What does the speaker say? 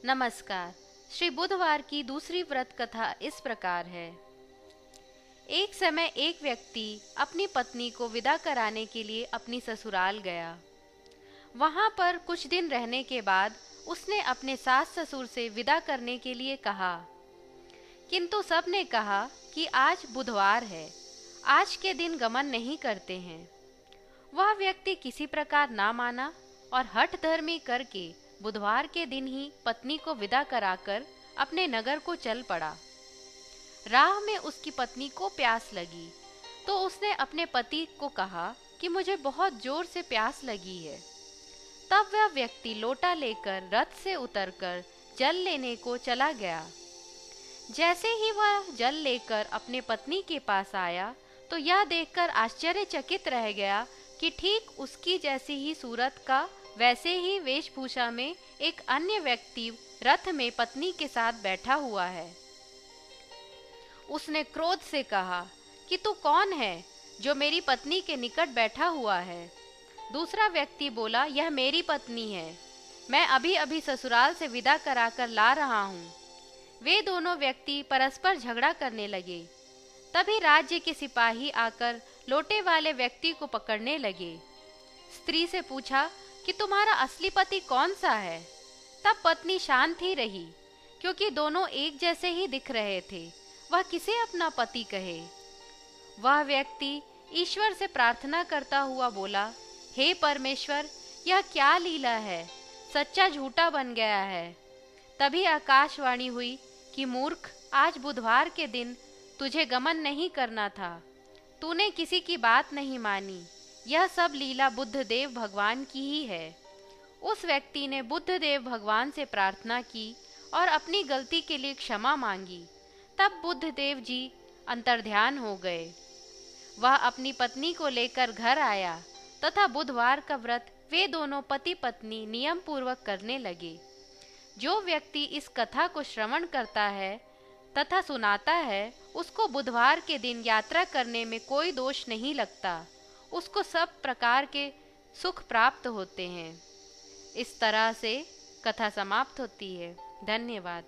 नमस्कार। श्री बुधवार की दूसरी व्रत कथा इस प्रकार है। एक समय एक व्यक्ति अपनी पत्नी को विदा कराने के लिए अपनी ससुराल गया। वहां पर कुछ दिन रहने के बाद उसने अपने सास ससुर से विदा करने के लिए कहा, किंतु सबने कहा कि आज बुधवार है, आज के दिन गमन नहीं करते हैं। वह व्यक्ति किसी प्रकार ना माना और हठ धर्मी करके बुधवार के दिन ही पत्नी को विदा कराकर अपने नगर को चल पड़ा। राह में उसकी पत्नी को प्यास लगी तो उसने अपने पति को कहा कि मुझे बहुत जोर से प्यास लगी है। तब वह व्यक्ति लोटा लेकर रथ से उतरकर जल लेने को चला गया। जैसे ही वह जल लेकर अपने पत्नी के पास आया तो यह देखकर आश्चर्यचकित रह गया कि ठीक उसकी जैसी ही सूरत का वैसे ही वेशभूषा में एक अन्य व्यक्ति रथ में पत्नी के साथ बैठा हुआ है। उसने क्रोध से कहा कि तू कौन है जो मेरी पत्नी के निकट बैठा हुआ है। दूसरा व्यक्ति बोला, यह मेरी पत्नी है, मैं अभी अभी ससुराल से विदा कराकर ला रहा हूँ। वे दोनों व्यक्ति परस्पर झगड़ा करने लगे। तभी राज्य के सिपाही आकर लोटे वाले व्यक्ति को पकड़ने लगे। स्त्री से पूछा कि तुम्हारा असली पति कौन सा है। तब पत्नी शांत ही रही, क्योंकि दोनों एक जैसे ही दिख रहे थे। वह किसे अपना पति कहे। वह व्यक्ति ईश्वर से प्रार्थना करता हुआ बोला, हे परमेश्वर, यह क्या लीला है, सच्चा झूठा बन गया है। तभी आकाशवाणी हुई कि मूर्ख, आज बुधवार के दिन तुझे गमन नहीं करना था, तूने किसी की बात नहीं मानी। यह सब लीला बुद्धदेव भगवान की ही है। उस व्यक्ति ने बुद्धदेव भगवान से प्रार्थना की और अपनी गलती के लिए क्षमा मांगी। तब बुद्धदेव जी अंतर्ध्यान हो गए। वह अपनी पत्नी को लेकर घर आया तथा बुधवार का व्रत वे दोनों पति पत्नी नियम पूर्वक करने लगे। जो व्यक्ति इस कथा को श्रवण करता है तथा सुनाता है, उसको बुधवार के दिन यात्रा करने में कोई दोष नहीं लगता। उसको सब प्रकार के सुख प्राप्त होते हैं। इस तरह से कथा समाप्त होती है। धन्यवाद।